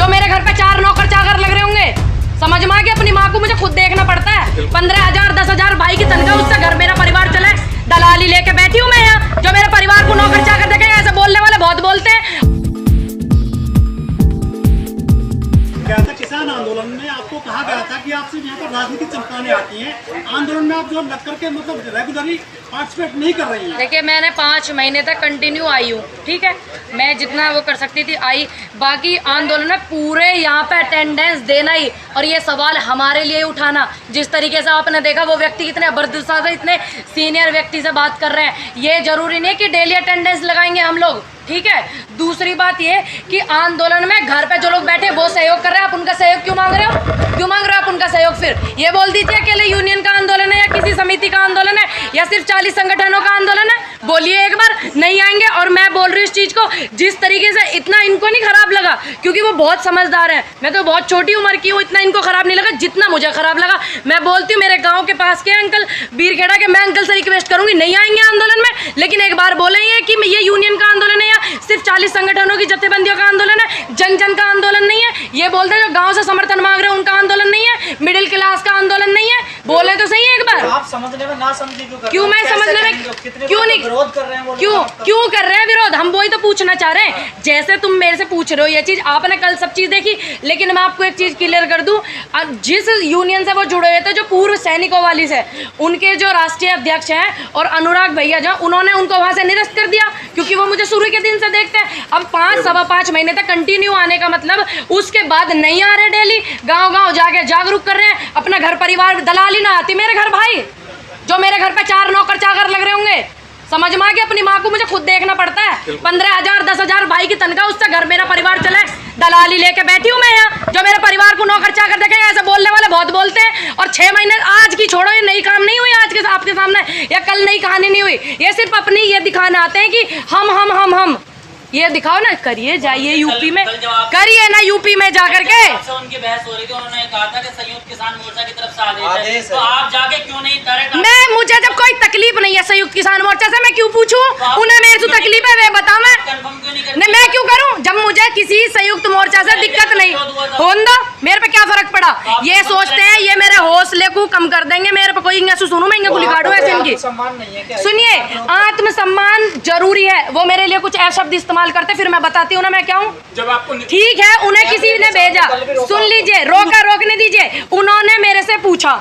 जो मेरे घर पे 4 नौकर चाकर लग रहे होंगे, समझ में आ गया? अपनी माँ को मुझे खुद देखना पड़ता है। 15,000 10,000 भाई की तनख्वाह, उससे घर मेरा परिवार चले। दलाली लेके बैठी हूँ मैं यहाँ, जो मेरे परिवार को नौकर चाकर देखेंगे। ऐसे बोलने वाले बहुत बोलते हैं। किसान आंदोलन में आपको कहा गया था कि आपसे यहाँ पर राजनीतिक चमकाने आती हैं, आंदोलन में आप जो लग करके मतलब रेगुलरली पार्टिसिपेट नहीं कर रही हैं। देखिए, मैंने 5 महीने तक कंटिन्यू आई हूँ, ठीक है। मैं जितना वो कर सकती थी आई, बाकी आंदोलन में पूरे यहाँ पे अटेंडेंस देना ही, और ये सवाल हमारे लिए उठाना। जिस तरीके से आपने देखा वो व्यक्ति कितने बर्दुसा से, इतने सीनियर व्यक्ति से बात कर रहे हैं। ये जरूरी नहीं है कि डेली अटेंडेंस लगाएंगे हम लोग, ठीक है। दूसरी बात ये कि आंदोलन में घर पे जो लोग बैठे वो सहयोग कर रहे हैं, आप उनका सहयोग क्यों मांग रहे हो? क्यों मांग रहे हो आप उनका सहयोग? फिर ये बोल दीजिए अकेले यूनियन का आंदोलन है या किसी समिति का आंदोलन है या सिर्फ 40 संगठनों का आंदोलन है? बोलिए एक बार। नहीं आएंगे। और मैं बोल रही हूँ इस चीज़ को, जिस तरीके से इतना इनको नहीं खराब लगा, क्योंकि वो बहुत समझदार है। मैं तो बहुत छोटी उम्र की हूँ, इतना इनको खराब नहीं लगा जितना मुझे खराब लगा। मैं बोलती हूँ मेरे गाँव के पास के अंकल बीरखेड़ा के, मैं अंकल से रिक्वेस्ट करूँगी, नहीं आएंगे आंदोलन में, लेकिन एक बार बोलेंगे कि ये यूनियन का आंदोलन है या सिर्फ 40 संगठनों की जत्थेबंदियों का आंदोलन है, जन जन का आंदोलन नहीं है। ये बोलते हैं जो गांव से समर्थन मांग रहे हैं उनका आंदोलन नहीं है, मिडिल क्लास का आंदोलन नहीं है। बोले तो सही है एक बार। आप समझने में ना समझे क्यों? मैं समझने में क्यों नहीं, विरोध कर रहे हैं? क्यों कर रहे हैं विरोध? हम वही तो पूछना चाह रहे हैं। जैसे तुम मेरे से पूछ रहे हो ये चीज, आपने कल सब चीज देखी, लेकिन मैं आपको एक चीज क्लियर कर दूं, जिस यूनियन से वो जुड़े हुए थे, जो पूर्व सैनिकों वाली से, उनके जो राष्ट्रीय अध्यक्ष हैं और अनुराग भैया जो, उन्होंने उनको वहां से निरस्त कर दिया, क्योंकि वो मुझे शुरू के दिन से देखते हैं। अब 5-5.25 महीने तक कंटिन्यू आने का मतलब, उसके बाद नहीं आ रहे, डेली गांव-गांव जाके जागरूक कर रहे हैं अपना घर परिवार। दलाली ना आती मेरे घर भाई, जो मेरे घर पे 4 नौकर चाकर लग रहे होंगे, समझ में आ गया? अपनी माँ को मुझे खुद देखना पड़ता है। 15,000 10,000 भाई की तनख्वाह, उससे घर मेरा परिवार चले। दलाली लेके बैठी हूँ मैं यहाँ, जो मेरे परिवार को नौकर चाकर देखेंगे। ऐसे बोलने वाले बहुत बोलते हैं। और 6 महीने आज की छोड़ो, ये नई काम नहीं हुई आज के आपके सामने, या कल नई कहानी नहीं हुई। ये सिर्फ अपनी ये दिखाने आते हैं कि हम ये दिखाओ ना, करिए, जाइए यूपी में, करिए ना यूपी में जाकर के। उनकी बहस हो रही थी, उन्होंने कहा था कि संयुक्त किसान मोर्चा की तरफ से आदेश है, तो आप जाके क्यों नहीं डायरेक्ट? मुझे जब कोई तकलीफ नहीं है संयुक्त किसान मोर्चा से, मैं क्यों पूछूं? उन्हें मेरे से तकलीफ है, वे बताओ। मैं क्यों करूं जब मुझे किसी संयुक्त मोर्चा से दिक्कत नहीं होंदा? मेरे पे क्या फर्क पड़ा? ये सोचते हैं ये मेरे हौसले को कम कर देंगे। मेरे पे कोई सुनू, मैं गोली काटू ऐसे इनकी। सुनिए, आत्मसम्मान जरूरी है। वो मेरे लिए कुछ ऐसा शब्द इस्तेमाल करते, फिर मैं बताती हूँ ना मैं क्या हूँ। जब आपको ठीक है, उन्हें किसी ने भेजा, सुन लीजिए, रोकने दीजिए। उन्होंने मेरे से पूछा,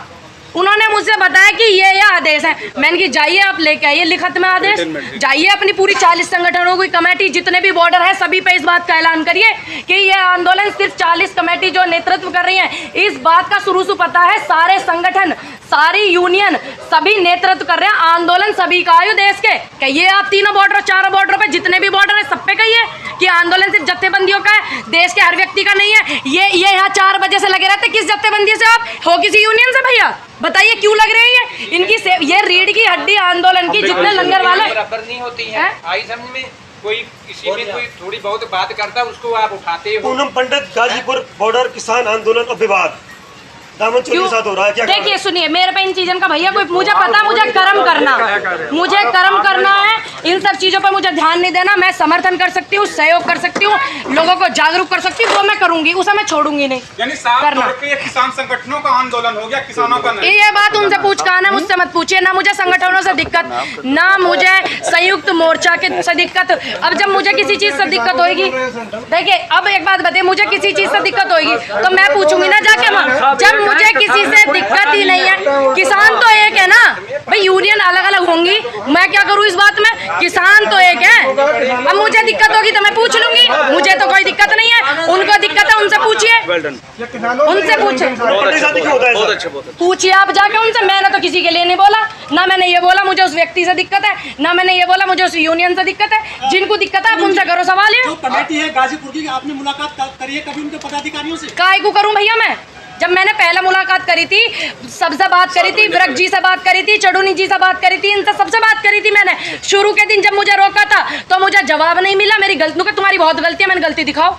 उन्होंने मुझसे बताया कि ये आदेश है। मैंने कि जाइए आप लेके आइए लिखत में आदेश, जाइए अपनी पूरी 40 संगठनों की कमेटी, जितने भी बॉर्डर है सभी पे इस बात का ऐलान करिए कि ये आंदोलन सिर्फ 40 कमेटी जो नेतृत्व कर रही है, इस बात का शुरू से पता है। सारे संगठन, सारी यूनियन, सभी नेतृत्व कर रहे हैं। आंदोलन सभी का आयु देश के, कहिए आप 3 बॉर्डर 4 बॉर्डर पे, जितने भी बॉर्डर है सब पे कहिए कि आंदोलन सिर्फ जत्थेबंदियों का है, देश के हर व्यक्ति का नहीं है। ये यहाँ 4 बजे से लगे रहते, किस जत्थेबंदी से? आप हो किसी यूनियन से? भैया बताइए क्यों लग रहे हैं? इनकी ये रीढ़ की हड्डी आंदोलन की, जितने लंगर वाले बराबर नहीं होती है। आई समझ में, कोई किसी में कोई थोड़ी बहुत बात करता है, उसको आप उठाते हो। पूनम पंडित, गाजीपुर बॉर्डर किसान आंदोलन और विवाद दामन चोरी के साथ हो रहा है क्या? देखिए सुनिए, मेरे पे इन चीजों का भैया कोई, मुझे पता, मुझे कर्म करना है। इन सब चीजों पर मुझे ध्यान नहीं देना। मैं समर्थन कर सकती हूँ, सहयोग कर सकती हूँ, लोगों को जागरूक कर सकती हूँ, वो मैं करूंगी, उसे मैं छोड़ूंगी नहीं। यानी करना किसान संगठनों का आंदोलन हो गया, किसानों का नहीं। ये बात उनसे पूछ का ना, मुझसे मत पूछिए। ना मुझे संगठनों से दिक्कत, ना मुझे संयुक्त मोर्चा के से दिक्कत। अब जब मुझे किसी चीज से दिक्कत होगी, देखिए अब एक बात बताइए, मुझे किसी चीज से दिक्कत होगी तो मैं पूछूंगी ना जाके वहाँ। जब मुझे किसी से दिक्कत ही नहीं है, किसान तो एक है ना भाई, यूनियन अलग अलग होंगी, मैं क्या करूँ इस बात में? किसान तो एक है। अब मुझे दिक्कत होगी तो मैं पूछ लूंगी, मुझे तो कोई दिक्कत नहीं है। उनको दिक्कत है, उनसे पूछिए, उनसे पूछिए आप जाके उनसे। मैंने तो किसी के लिए नहीं बोला, ना मैंने ये बोला मुझे उस व्यक्ति से दिक्कत है, ना मैंने ये बोला मुझे उस यूनियन से दिक्कत है। जिनको दिक्कत है आप उनसे करो सवाल। जो कमेटी है गाजीपुर की, आपने मुलाकात करी है कभी उनके पदाधिकारियों से? काय को करूं भैया मैं? जब मैंने पहला मुलाकात करी थी, सबसे बात करी थी, विरक जी से बात करी थी, चडूनी जी से बात करी थी, इनसे सबसे बात करी थी मैंने। शुरू के दिन जब मुझे रोका था तो मुझे जवाब नहीं मिला। मेरी गलतियों का, तुम्हारी बहुत गलती है, मैंने गलती दिखाओ।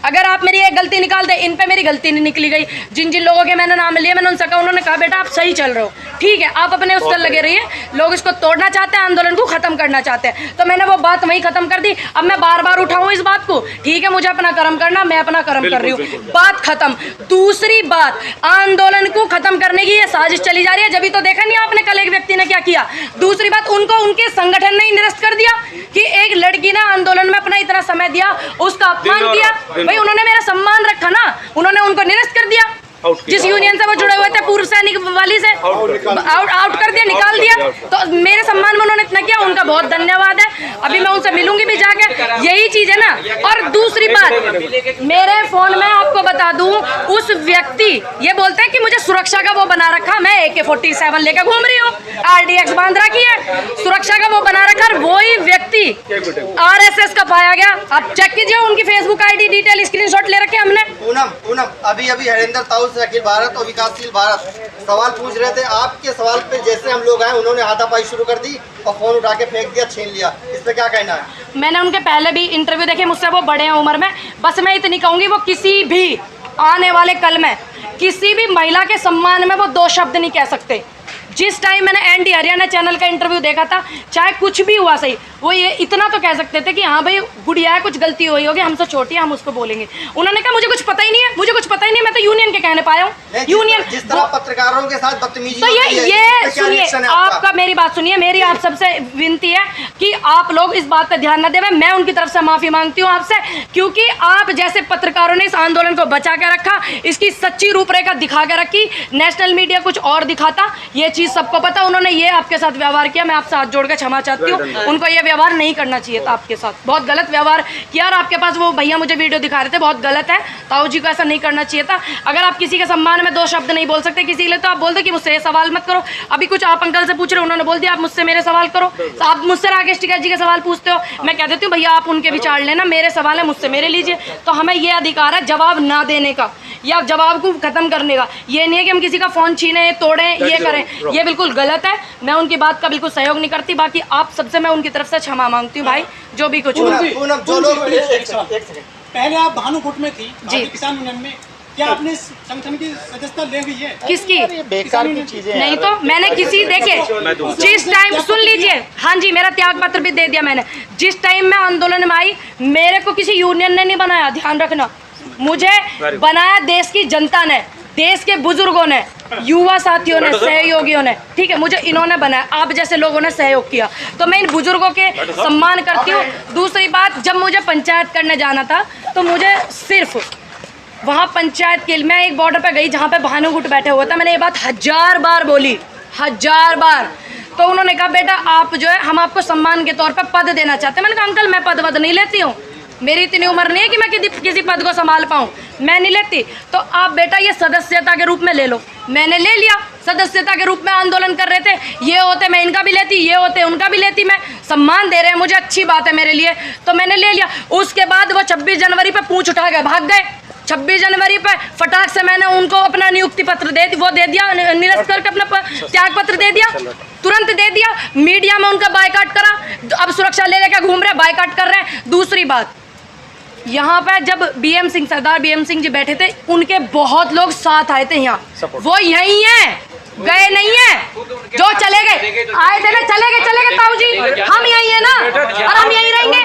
अगर आप मेरी एक गलती निकाल दे, इन पे मेरी गलती नहीं निकली गई। जिन जिन लोगों के मैंने नाम लिए, मैंने उनसे कहा, उन्होंने कहा बेटा आप सही चल रहे हो, ठीक है, आप अपने उस पर लगे रहिए। लोग इसको तोड़ना चाहते हैं, आंदोलन को खत्म करना चाहते हैं, तो मैंने वो बात वहीं खत्म कर दी। अब मैं बार बार उठाऊं इस बात को? ठीक है, मुझे अपना कर्म करना, मैं अपना कर्म कर रही हूँ, बात खत्म। दूसरी बात, आंदोलन को खत्म करने की ये साजिश चली जा रही है। जब तो देखा नहीं आपने कल एक व्यक्ति ने क्या किया। दूसरी बात, उनको उनके संगठन ने निरस्त कर दिया कि एक लड़की ने आंदोलन में अपना इतना समय दिया, उसका अपमान किया। भाई उन्होंने मेरा सम्मान रखा ना, उन्होंने उनको निरस्त कर दिया। जिस यूनियन से वो जुड़े हुए थे, पूर्व सैनिक वाली से आउट कर दिया, निकाल दिया। तो मेरे सम्मान में उन्होंने इतना किया, उनका बहुत धन्यवाद है। अभी मैं उनसे मिलूंगी भी जाके, यही चीज है ना। और दूसरी बात, मेरे फोन में आपको बता दूं, उस व्यक्ति ये बोलते हैं कि मुझे सुरक्षा का वो बना रखा, मैं AK-47 लेकर घूम रही हूँ, RDX बांध रखी है, सुरक्षा का वो बना रखा। वही व्यक्ति RSS का पाया गया। आप चेक कीजिए, उनकी फेसबुक ID डिटेल स्क्रीनशॉट ले रखे हमने। पूनम अभी हरिंदर ताऊ से अखिल भारत और विकासशील भारत सवाल पूछ रहे थे। आपके सवाल पे जैसे हम लोग आए, उन्होंने हाथापाई शुरू कर दी और फोन उठा के फेंक दिया, छीन लिया। इस पे क्या कहना है? मैंने उनके पहले भी इंटरव्यू देखे, मुझसे वो बड़े हैं उम्र में। बस मैं इतनी कहूँगी, वो किसी भी आने वाले कल में किसी भी महिला के सम्मान में वो 2 शब्द नहीं कह सकते। जिस टाइम मैंने ND हरियाणा चैनल का इंटरव्यू देखा था, चाहे कुछ भी हुआ सही, वो ये इतना तो कह सकते थे कि हाँ भाई गुड़िया है, कुछ गलती हुई होगी, हमसे छोटी है, हम उसको बोलेंगे। उन्होंने कहा मुझे कुछ पता ही नहीं है, मुझे कुछ पता ही नहीं, मैं तो यूनियन के कहने पाया हूँ। यूनियन जिस तरह पत्रकारों के साथ बदतमीजी तो ये सुनिए, आपका मेरी बात सुनिए, मेरी आप सबसे विनती है कि आप लोग इस बात पर ध्यान न देवें। मैं उनकी तरफ से माफी मांगती हूँ आपसे, क्योंकि आप जैसे पत्रकारों ने इस आंदोलन को बचा के रखा, इसकी सच्ची रूपरेखा दिखा के रखी। नेशनल मीडिया कुछ और दिखाता, ये चीज सबको पता। उन्होंने ये आपके साथ व्यवहार किया, मैं आपसे हाथ जोड़ के क्षमा चाहती हूँ। उनको ये व्यवहार नहीं करना चाहिए था आपके साथ, बहुत गलत व्यवहार किया। और आपके पास वो भैया मुझे वीडियो दिखा रहे थे, बहुत गलत है। ताऊ जी को ऐसा नहीं करना चाहिए था। अगर आप किसी के सम्मान में 2 शब्द नहीं बोल सकते किसी के लिए, तो आप बोल दो कि मुझसे ये सवाल मत करो। अभी कुछ आप अंकल से पूछ रहे हो, उन्होंने बोल दिया आप मुझसे मेरे सवाल करो। आप मुझसे राकेश टिकैत जी के सवाल पूछते हो, मैं कह देती हूँ भैया आप उनके विचार लेना, मेरे सवाल है मुझसे मेरे लीजिए। तो हमें ये अधिकार है जवाब ना देने का या जवाब को खत्म करने का। ये नहीं है कि हम किसी का फोन छीने, तोड़ें, ये करें, ये बिल्कुल गलत है। मैं उनकी बात का बिल्कुल सहयोग नहीं करती। बाकी आप सबसे मैं उनकी तरफ से क्षमा मांगती हूँ भाई, जो भी कुछ हुआ। पहले आप भानुकुट में थी जी, किसान यूनियन में, क्या आपने इस संगठन की सदस्यता ले हुई है? किसकी? बेकार की चीजें नहीं तो मैंने किसी, देखिए जिस टाइम, सुन लीजिए, हाँ जी, मेरा त्याग पत्र भी दे दिया मैंने। जिस टाइम मैं आंदोलन में आई, मेरे को किसी यूनियन ने नहीं बनाया, ध्यान रखना। मुझे बनाया देश की जनता ने, देश के बुजुर्गों ने, युवा साथियों ने, सहयोगियों ने, ठीक है, मुझे इन्होंने बनाया, आप जैसे लोगों ने सहयोग किया, तो मैं इन बुजुर्गों के सम्मान करती हूँ। दूसरी बात, जब मुझे पंचायत करने जाना था, तो मुझे सिर्फ वहाँ पंचायत के लिए, मैं एक बॉर्डर पे गई जहाँ पे भानुकुट बैठे हुआ था, मैंने ये बात 1000 बार बोली, 1000 बार। तो उन्होंने कहा बेटा आप जो है, हम आपको सम्मान के तौर पे पद देना चाहते हैं। मैंने कहा अंकल मैं पद वद नहीं लेती हूँ, मेरी इतनी उम्र नहीं है कि मैं किसी पद को संभाल पाऊँ, मैं नहीं लेती। तो आप बेटा ये सदस्यता के रूप में ले लो। मैंने ले लिया, सदस्यता के रूप में आंदोलन कर रहे थे, ये होते मैं इनका भी लेती, ये होते उनका भी लेती, मैं सम्मान दे रहे हैं मुझे, अच्छी बात है मेरे लिए, तो मैंने ले लिया। उसके बाद वो 26 जनवरी पे पूंछ उठा के भाग गए। 26 जनवरी पे फटाक से मैंने उनको अपना नियुक्ति पत्र दे दिया, निरस्त करके अपना त्याग पत्र दे दिया, तुरंत दे दिया। मीडिया में उनका बायकाट करा, अब सुरक्षा ले लेकर घूम रहे, बायकाट कर रहे हैं। दूसरी बात, यहाँ पे जब BM सिंह, सरदार BM सिंह जी बैठे थे, उनके बहुत लोग साथ आए थे यहाँ, वो यही हैं, गए नहीं है, जो चले गए, आए थे ना, चले गए ताऊ जी, हम यही है ना, और हम यही रहेंगे।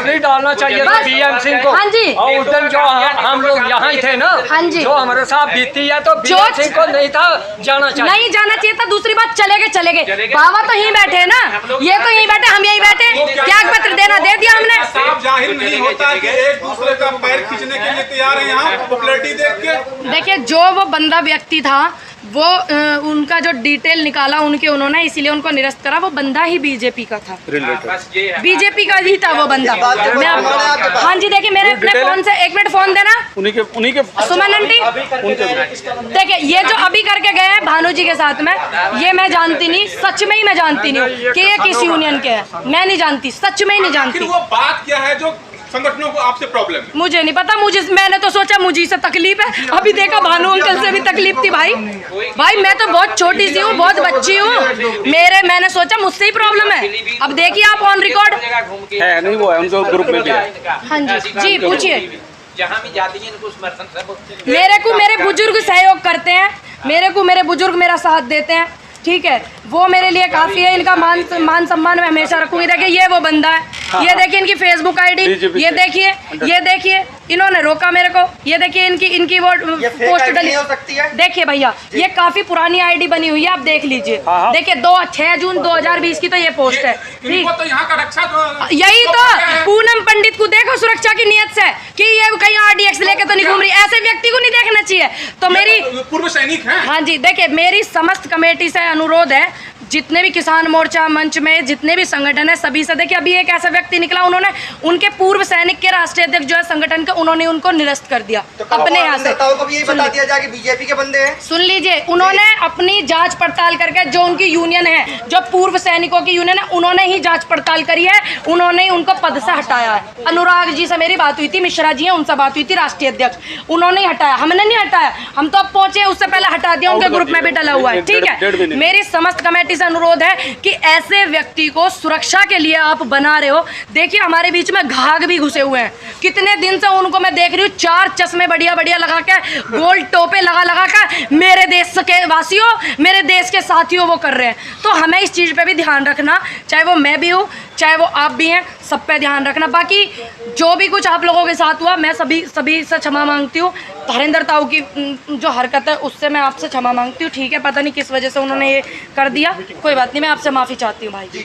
नहीं डालना चाहिए था BM सिंह को। हाँ जी, और उस दिन जो हम लोग यहाँ ही थे ना, हाँ जी, जो हमारे साथ बीती है, तो BM सिंह को नहीं था जाना चाहिए, नहीं जाना चाहिए था। दूसरी बात, चले गए, बाबा तो यहीं बैठे है ना, ये तो यहीं बैठे, हम यहीं बैठे, त्याग पत्र देना दे दिया हमने। साफ जाहिर नहीं होता कि एक दूसरे का पैर खींचने के लिए तैयार है यहाँ पॉपुलैरिटी देख के। देखिए जो वो बंदा व्यक्ति था, वो उनका जो डिटेल निकाला उन्होंने, इसीलिए उनको निरस्त करा। वो बंदा ही बीजेपी का था, बीजेपी का ही था वो बंदा। मैं हाँ जी, देखिए मेरे अपने फोन से, 1 मिनट फोन देना, उन्हीं के सुमन आंटी, देखिए ये जो अभी करके गए हैं भानु जी के साथ में, ये मैं जानती नहीं, सच में ही मैं जानती नहीं कि ये किस यूनियन के है, मैं नहीं जानती, सच में ही नहीं जानती। वो बात क्या है जो संगठनों को आपसे प्रॉब्लम है? मुझे नहीं पता, मैंने तो सोचा मुझे से तकलीफ है, अभी देखा भानु अंकल से भी तकलीफ थी। भाई मैं तो बहुत छोटी सी हूँ, बहुत बच्ची हूँ, मैंने सोचा मुझसे ही प्रॉब्लम है। अब देखिए आप ऑन रिकॉर्ड है, नहीं वो है उनके ग्रुप में भी है। हाँ जी, जी पूछिए। जहाँ भी जाती हैं इनको समर्थन सब मेरे को मेरे बुजुर्ग सहयोग करते हैं, मेरे को मेरे बुजुर्ग मेरा साथ देते हैं, ठीक है, वो मेरे लिए काफ़ी है। इनका मान सम्मान मैं हमेशा रखूंगी। देखिए ये वो बंदा है, ये देखिए इनकी फेसबुक आईडी, ये देखिए इन्होंने रोका मेरे को, ये देखिए इनकी वो पोस्ट डली हो सकती है। देखिए भैया ये काफ़ी पुरानी आईडी बनी हुई है, आप देख लीजिए। देखिए 6 जून 2020 की तो ये पोस्ट है, ठीक। तो यहाँ का रक्षा यही तो पूनम पंडित को देखो सुरक्षा की नियत से कि ये कहीं RDX लेके तो नहीं घूम रही, ऐसे व्यक्ति को नहीं देखना चाहिए। तो मेरी पूर्व सैनिक है। हाँ जी, देखिए मेरी समस्त कमेटी से अनुरोध है, जितने भी किसान मोर्चा मंच में जितने भी संगठन है सभी से, देखिए अभी एक ऐसा व्यक्ति निकला, उन्होंने उनके पूर्व सैनिक के राष्ट्रीय अध्यक्ष जो है संगठन के, उन्होंने उनको निरस्त कर दिया तो अपने यहाँ से। को भी यही बता दिया जाए कि बीजेपी के बंदे हैं। सुन लीजिए, उन्होंने अपनी जांच पड़ताल करके जो उनकी यूनियन है, जो पूर्व सैनिकों की यूनियन है, उन्होंने ही जांच पड़ताल करी है, उन्होंने ही उनको पद से हटाया है। अनुराग जी से मेरी बात हुई थी, मिश्रा जी हैं उनसे बात हुई थी, राष्ट्रीय अध्यक्ष, उन्होंने ही हटाया, हमने नहीं हटाया। हम तो अब पहुंचे, उससे पहले हटा दिया, उनके ग्रुप में भी डला हुआ है, ठीक है। मेरी समस्त कमेटी से अनुरोध है कि ऐसे व्यक्ति को सुरक्षा के लिए आप बना रहे हो। देखिए हमारे बीच में घाघ भी घुसे हुए हैं, कितने दिन से उनको मैं देख रही हूँ, 4 चश्मे बढ़िया बढ़िया लगा के, गोल्ड टोपे लगा कर मेरे देश के वासियों, मेरे देश के साथियों वो कर रहे हैं। तो हमें इस चीज़ पे भी ध्यान रखना, चाहे वो मैं भी हूँ, चाहे वो आप भी हैं, सब पे ध्यान रखना। बाकी जो भी कुछ आप लोगों के साथ हुआ, मैं सभी से क्षमा मांगती हूँ। हरेंद्र ताऊ की जो हरकत है उससे मैं आपसे क्षमा मांगती हूँ, ठीक है। पता नहीं किस वजह से उन्होंने ये कर दिया, कोई बात नहीं, मैं आपसे माफ़ी चाहती हूँ भाई।